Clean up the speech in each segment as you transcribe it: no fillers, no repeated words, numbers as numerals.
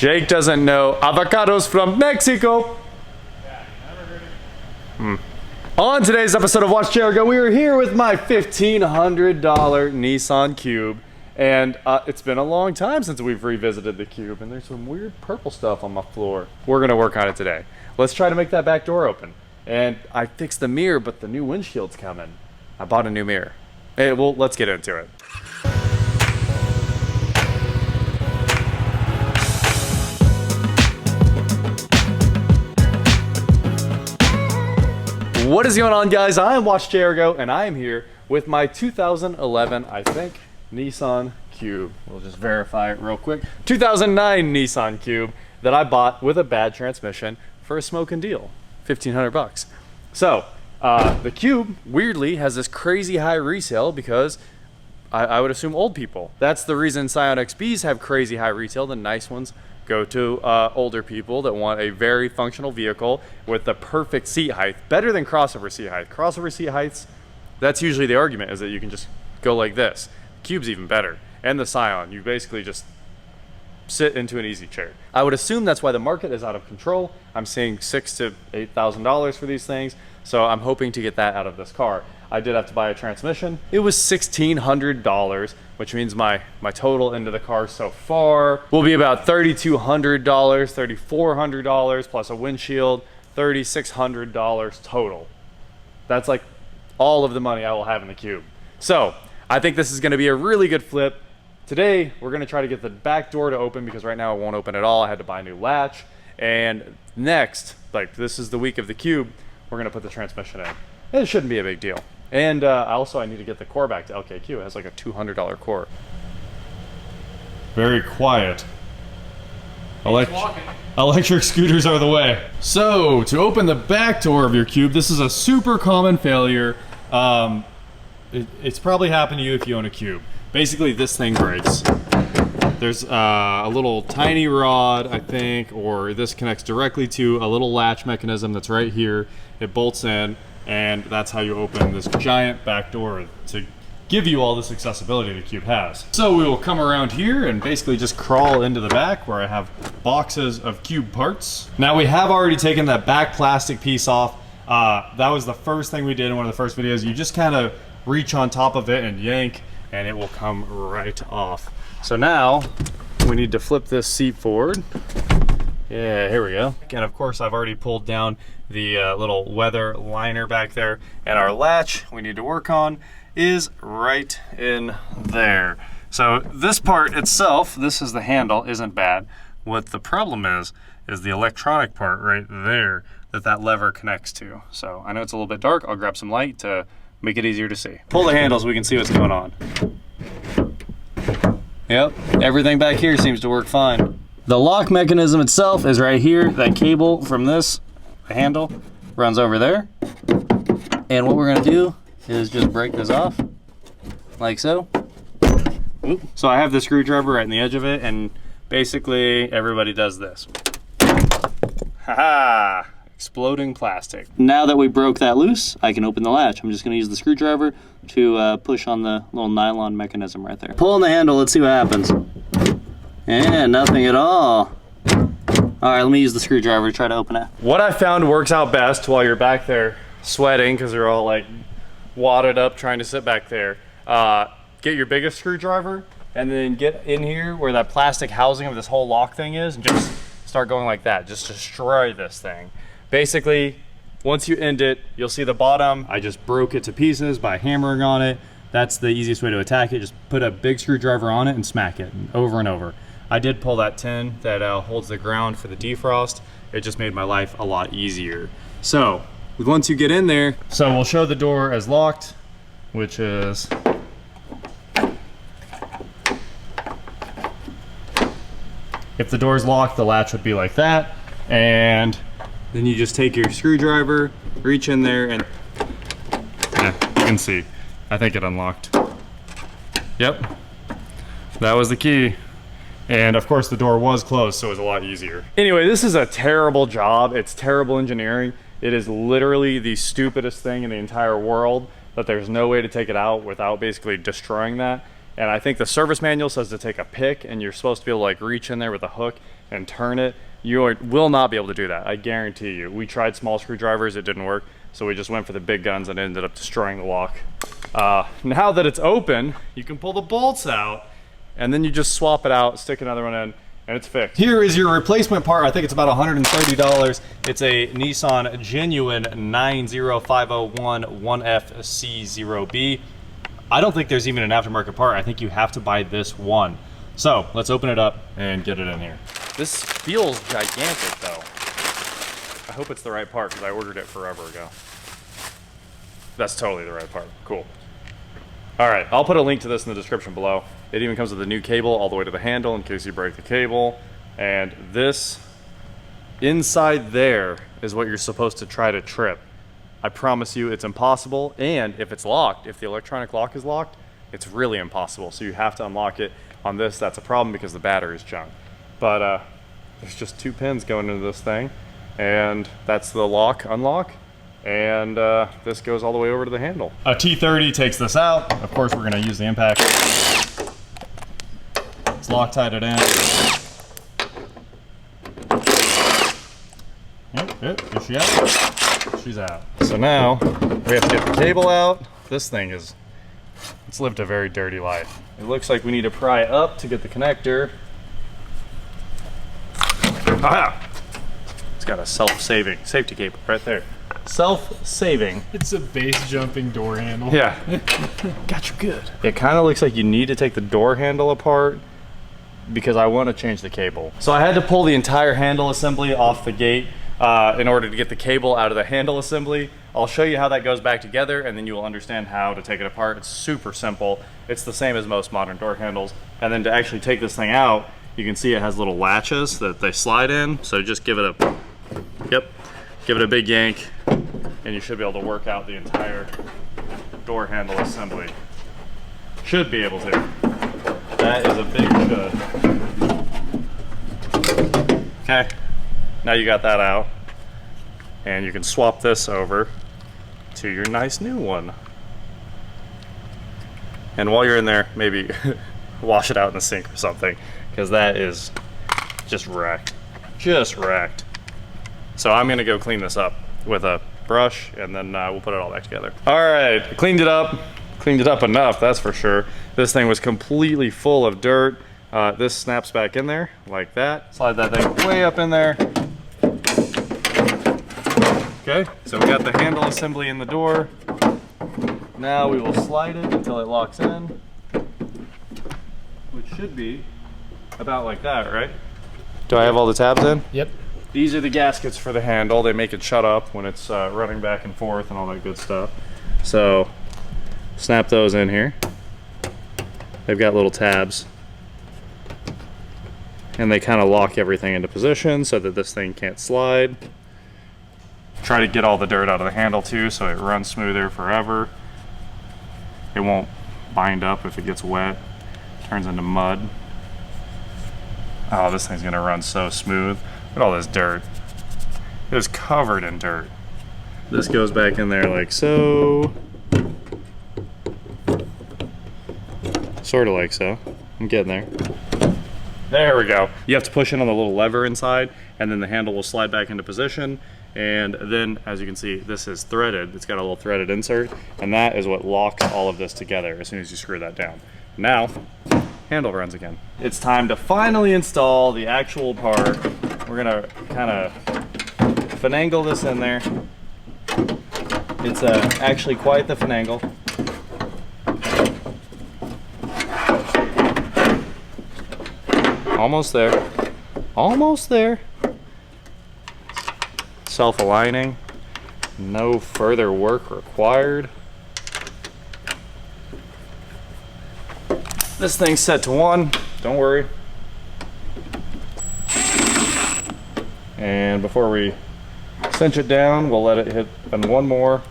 Jake doesn't know avocados from Mexico. Yeah, never heard it. On today's episode of Watch Jericho, we are here with my $1,500 Nissan Cube. And it's been a long time since we've revisited the Cube, and there's some weird purple stuff on my floor. We're gonna work on it today. Let's try to make that back door open. And I fixed the mirror, but the new windshield's coming. I bought a new mirror. Hey, well, let's get into it. What is going on, guys? I am Watch Jericho, and I am here with my 2011, I think, Nissan Cube. We'll just verify it real quick. 2009 Nissan Cube that I bought with a bad transmission for a smoking deal, 1,500 bucks. So the Cube weirdly has this crazy high resale because I would assume old people. That's the reason Scion XBs have crazy high retail. The nice ones go to older people that want a very functional vehicle with the perfect seat height, better than crossover seat height. Crossover seat heights, that's usually the argument, is that you can just go like this. Cube's even better. And the Scion, you basically just sit into an easy chair. I would assume that's why the market is out of control. I'm seeing $6,000 to $8,000 for these things, so I'm hoping to get that out of this car. I did have to buy a transmission. It was $1,600, which means my total into the car so far will be about $3,200, $3,400 plus a windshield, $3,600 total. That's like all of the money I will have in the Cube. So I think this is gonna be a really good flip. Today, we're gonna try to get the back door to open because right now it won't open at all. I had to buy a new latch. And next, like this is the week of the Cube, we're gonna put the transmission in. It shouldn't be a big deal. And also I need to get the core back to LKQ. It has like a $200 core. Very quiet. Electric scooters are the way. So to open the back door of your Cube, this is a super common failure. It's probably happened to you if you own a Cube. Basically this thing breaks. There's a little tiny rod, I think, or this connects directly to a little latch mechanism that's right here. It bolts in, and that's how you open this giant back door to give you all this accessibility the Cube has. So we will come around here and basically just crawl into the back where I have boxes of Cube parts. Now we have already taken that back plastic piece off. That was the first thing we did in one of the first videos. You just kind of reach on top of it and yank, and it will come right off. So now we need to flip this seat forward. Yeah, here we go. And of course I've already pulled down the little weather liner back there, and our latch we need to work on is right in there. So this part itself, this is the handle, isn't bad. What the problem is the electronic part right there that lever connects to. So I know it's a little bit dark. I'll grab some light to make it easier to see. Pull the handle so we can see what's going on. Yep, everything back here seems to work fine. The lock mechanism itself is right here. That cable from this handle runs over there. And what we're gonna do is just break this off, like so. Oop. So I have the screwdriver right in the edge of it, and basically everybody does this. Haha, exploding plastic. Now that we broke that loose, I can open the latch. I'm just gonna use the screwdriver to push on the little nylon mechanism right there. Pull on the handle, let's see what happens. And nothing at all. All right, let me use the screwdriver to try to open it. What I found works out best while you're back there sweating because you're all like wadded up trying to sit back there. Get your biggest screwdriver and then get in here where that plastic housing of this whole lock thing is and just start going like that. Just destroy this thing. Basically, once you end it, you'll see the bottom. I just broke it to pieces by hammering on it. That's the easiest way to attack it. Just put a big screwdriver on it and smack it over and over. I did pull that tin that holds the ground for the defrost. It just made my life a lot easier. So once you get in there, so we'll show the door as locked, which is if the door's locked, the latch would be like that. And then you just take your screwdriver, reach in there, and yeah, you can see. I think it unlocked. Yep, that was the key. And of course the door was closed, so it was a lot easier. Anyway, this is a terrible job. It's terrible engineering. It is literally the stupidest thing in the entire world that there's no way to take it out without basically destroying that. And I think the service manual says to take a pick, and you're supposed to be able to like reach in there with a hook and turn it, you will not be able to do that. I guarantee you. We tried small screwdrivers, it didn't work. So we just went for the big guns and ended up destroying the lock. Now that it's open, you can pull the bolts out and then you just swap it out, stick another one in, and it's fixed. Here is your replacement part. I think it's about $130. It's a Nissan Genuine 90501 1FC0B. I don't think there's even an aftermarket part. I think you have to buy this one. So let's open it up and get it in here. This feels gigantic though. I hope it's the right part because I ordered it forever ago. That's totally the right part. Cool. All right, I'll put a link to this in the description below. It even comes with a new cable all the way to the handle in case you break the cable. And this inside there is what you're supposed to try to trip. I promise you it's impossible. And if it's locked, if the electronic lock is locked, it's really impossible. So you have to unlock it. On this, that's a problem because the battery is junk. But there's just 2 pins going into this thing. And that's the lock, unlock. And this goes all the way over to the handle. A T30 takes this out. Of course, we're gonna use the impact. It's Loctited it in. Yep, is she out? She's out. So now, we have to get the cable out. This thing is, it's lived a very dirty life. It looks like we need to pry up to get the connector. Ah! It's got a self-saving safety cable right there. Self-saving. It's a base jumping door handle. Yeah. Got you good. It kind of looks like you need to take the door handle apart because I want to change the cable. So I had to pull the entire handle assembly off the gate in order to get the cable out of the handle assembly. I'll show you how that goes back together and then you will understand how to take it apart. It's super simple. It's the same as most modern door handles. And then to actually take this thing out, you can see it has little latches that they slide in. So just give it a, give it a big yank and you should be able to work out the entire door handle assembly. Should be able to. That is a big should. Okay, now you got that out. And you can swap this over to your nice new one. And while you're in there, maybe wash it out in the sink or something, because that is just wrecked. Just wrecked. So I'm gonna go clean this up with a brush and then we'll put it all back together. All right, cleaned it up enough, that's for sure. This thing was completely full of dirt. This snaps back in there like that. Slide that thing way up in there. Okay, so we got the handle assembly in the door. Now we will slide it until it locks in, which should be about like that, right? Do I have all the tabs in? Yep. These are the gaskets for the handle. They make it shut up when it's running back and forth and all that good stuff. So snap those in here. They've got little tabs. And they kind of lock everything into position so that this thing can't slide. Try to get all the dirt out of the handle too so it runs smoother forever. It won't bind up if it gets wet. Turns into mud. Oh, this thing's gonna run so smooth. Look at all this dirt. It was covered in dirt. This goes back in there like so. Sort of like so. I'm getting there. There we go. You have to push in on the little lever inside and then the handle will slide back into position. And then, as you can see, this is threaded. It's got a little threaded insert, and that is what locks all of this together as soon as you screw that down. Now, handle runs again. It's time to finally install the actual part. We're gonna kind of finagle this in there. It's actually quite the finagle. Almost there. Almost there. Self-aligning, no further work required. This thing's set to 1, don't worry. And before we cinch it down, we'll let it hit on 1 more.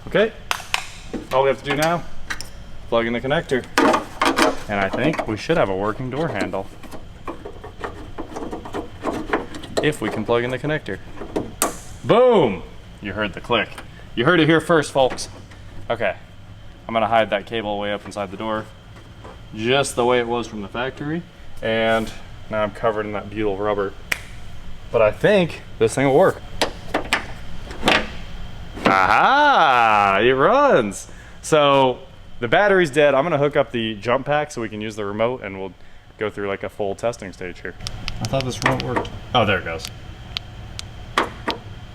Okay, all we have to do now, plug in the connector, and I think we should have a working door handle. If we can plug in the connector. Boom! You heard the click. You heard it here first, folks. Okay, I'm gonna hide that cable way up inside the door, just the way it was from the factory. And now I'm covered in that butyl rubber. But I think this thing will work. Aha, it runs. So the battery's dead. I'm gonna hook up the jump pack so we can use the remote, and we'll go through like a full testing stage here. I thought this remote worked. Oh, there it goes.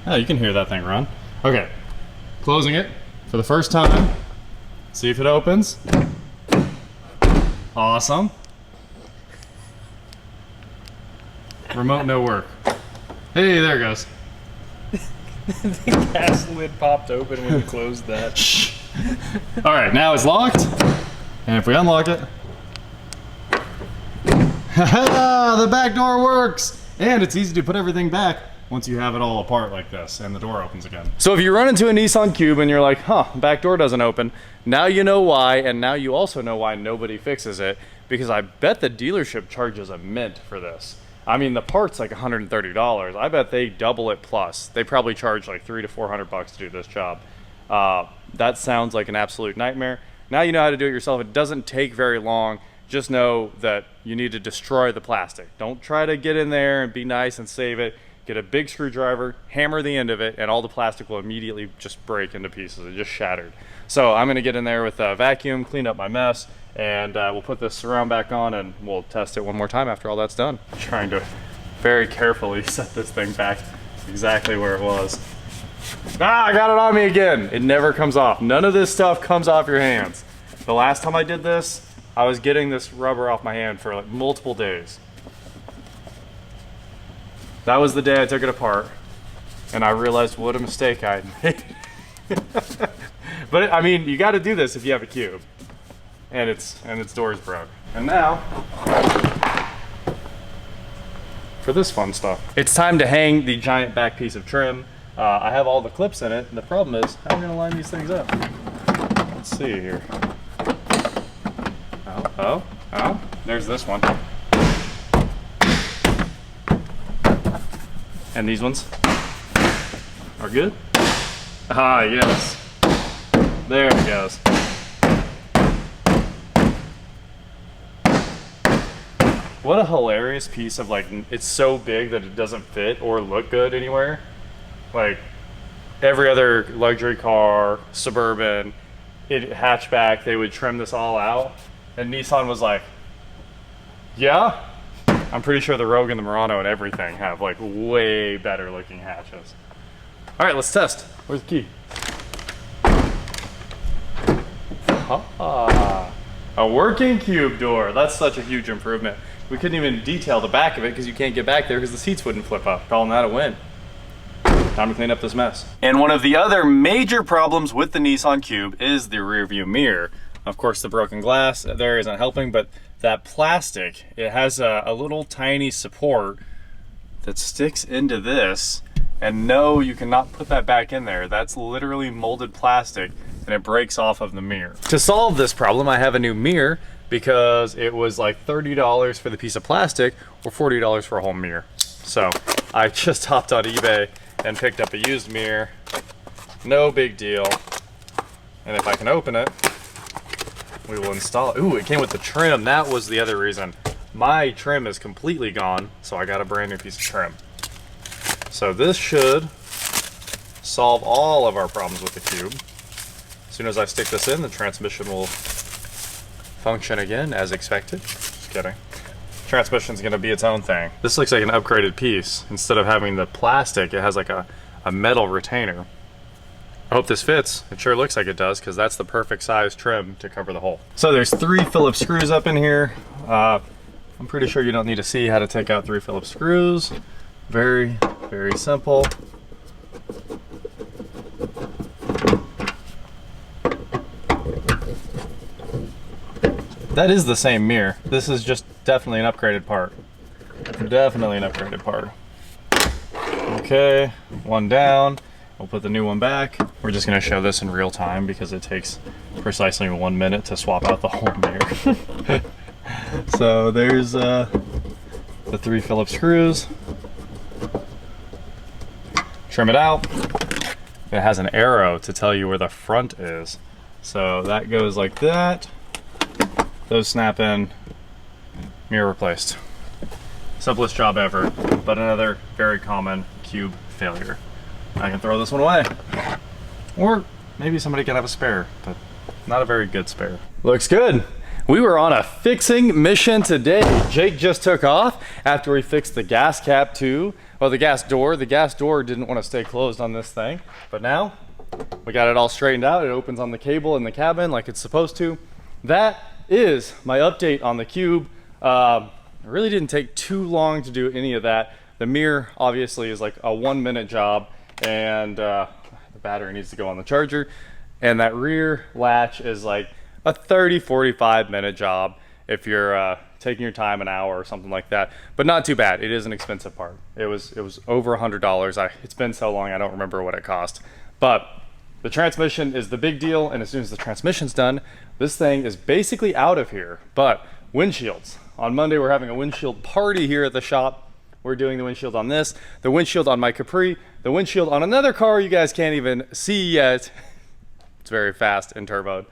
Oh, you can hear that thing run. Okay, closing it for the first time. See if it opens. Awesome. Remote no work. Hey, there it goes. The gas lid popped open when you closed that. Shh. All right, now it's locked. And if we unlock it, the back door works. And it's easy to put everything back once you have it all apart like this and the door opens again. So if you run into a Nissan Cube and you're like, huh, back door doesn't open, now you know why, and now you also know why nobody fixes it, because I bet the dealership charges a mint for this. I mean, the part's like $130. I bet they double it plus. They probably charge like $300 to $400 to do this job. That sounds like an absolute nightmare. Now you know how to do it yourself. It doesn't take very long. Just know that you need to destroy the plastic. Don't try to get in there and be nice and save it. Get a big screwdriver, hammer the end of it, and all the plastic will immediately just break into pieces. It just shattered. So I'm gonna get in there with a vacuum, clean up my mess, and we'll put this surround back on and we'll test it one more time after all that's done. Trying to very carefully set this thing back exactly where it was. Ah, I got it on me again. It never comes off. None of this stuff comes off your hands. The last time I did this, I was getting this rubber off my hand for like multiple days. That was the day I took it apart and I realized what a mistake I had made. But I mean, you got to do this if you have a Cube and its door's broke. And now for this fun stuff. It's time to hang the giant back piece of trim. I have all the clips in it, and the problem is how am I going to line these things up? Let's see here. Oh, there's this one. And these ones are good. Ah, yes. There it goes. What a hilarious piece of, like, it's so big that it doesn't fit or look good anywhere. Like every other luxury car, Suburban, hatchback, they would trim this all out. And Nissan was like, yeah? I'm pretty sure the Rogue and the Murano and everything have like way better looking hatches. All right, let's test. Where's the key? Ah, a working Cube door. That's such a huge improvement. We couldn't even detail the back of it because you can't get back there because the seats wouldn't flip up. Calling that a win. Time to clean up this mess. And one of the other major problems with the Nissan Cube is the rear view mirror. Of course, the broken glass there isn't helping, but that plastic, it has a little tiny support that sticks into this. And no, you cannot put that back in there. That's literally molded plastic and it breaks off of the mirror. To solve this problem, I have a new mirror because it was like $30 for the piece of plastic or $40 for a whole mirror. So I just hopped on eBay and picked up a used mirror. No big deal. And if I can open it, we will install it. Ooh, it came with the trim. That was the other reason. My trim is completely gone, so I got a brand new piece of trim. So this should solve all of our problems with the Cube. As soon as I stick this in, the transmission will function again as expected. Just kidding. Transmission's gonna be its own thing. This looks like an upgraded piece. Instead of having the plastic, it has like a metal retainer. I hope this fits. It sure looks like it does because that's the perfect size trim to cover the hole. So there's 3 Phillips screws up in here. I'm pretty sure you don't need to see how to take out 3 Phillips screws. Very, very simple. That is the same mirror. This is just definitely an upgraded part. Definitely an upgraded part. Okay, one down. We'll put the new one back. We're just gonna show this in real time because it takes precisely 1 minute to swap out the whole mirror. So there's the 3 Phillips screws. Trim it out. it has an arrow to tell you where the front is. So that goes like that. Those snap in, mirror replaced. Simplest job ever, but another very common Cube failure. I can throw this one away. Or maybe somebody can have a spare, but not a very good spare. Looks good. We were on a fixing mission today. Jake just took off after we fixed the gas cap too. Well, the gas door. The gas door didn't want to stay closed on this thing, but now we got it all straightened out. It opens on the cable in the cabin like it's supposed to. That is my update on the Cube. It really didn't take too long to do any of that. The mirror obviously is like a 1-minute job, and the battery needs to go on the charger. And that rear latch is like a 30-45 minute job if you're taking your time, an hour or something like that, but not too bad. It is an expensive part. It was over $100. It's been so long I don't remember what it cost. But the transmission is the big deal, and as soon as the transmission's done, this thing is basically out of here. But windshields. On Monday we're having a windshield party here at the shop. We're doing the windshield on this, the windshield on my Capri, the windshield on another car you guys can't even see yet. It's very fast and turboed.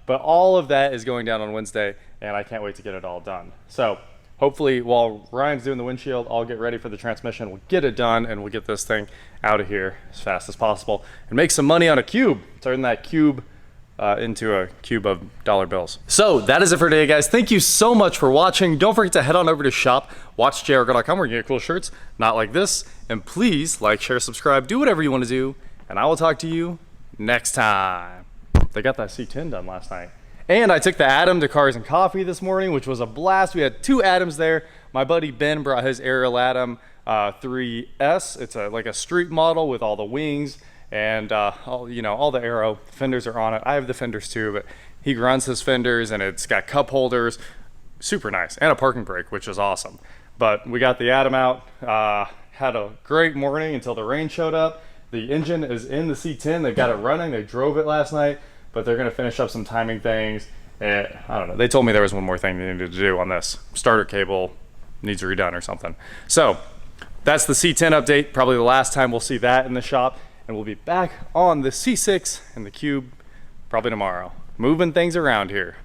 But all of that is going down on Wednesday, and I can't wait to get it all done. So hopefully while Ryan's doing the windshield, I'll get ready for the transmission. We'll get it done, and we'll get this thing out of here as fast as possible and make some money on a Cube. Turn that Cube into a cube of dollar bills. So that is it for today, guys. Thank you so much for watching. Don't forget to head on over to shop.watchjrgo.com where you can get cool shirts, not like this. And please like, share, subscribe, do whatever you want to do, and I will talk to you next time. They got that C10 done last night. And I took the Adam to Cars and Coffee this morning, which was a blast. We had 2 Adams there. My buddy Ben brought his Aerial Adam 3S. It's like a street model with all the wings and all the aero fenders are on it. I have the fenders too, but he runs his fenders, and it's got cup holders. Super nice. And a parking brake, which is awesome. But we got the Adam out. Had a great morning until the rain showed up. The engine is in the C10. They've got it running. They drove it last night, but they're going to finish up some timing things. And I don't know. They told me there was one more thing they needed to do on this. Starter cable needs redone or something. So that's the C10 update. Probably the last time we'll see that in the shop. And we'll be back on the C6 and the Cube probably tomorrow. Moving things around here.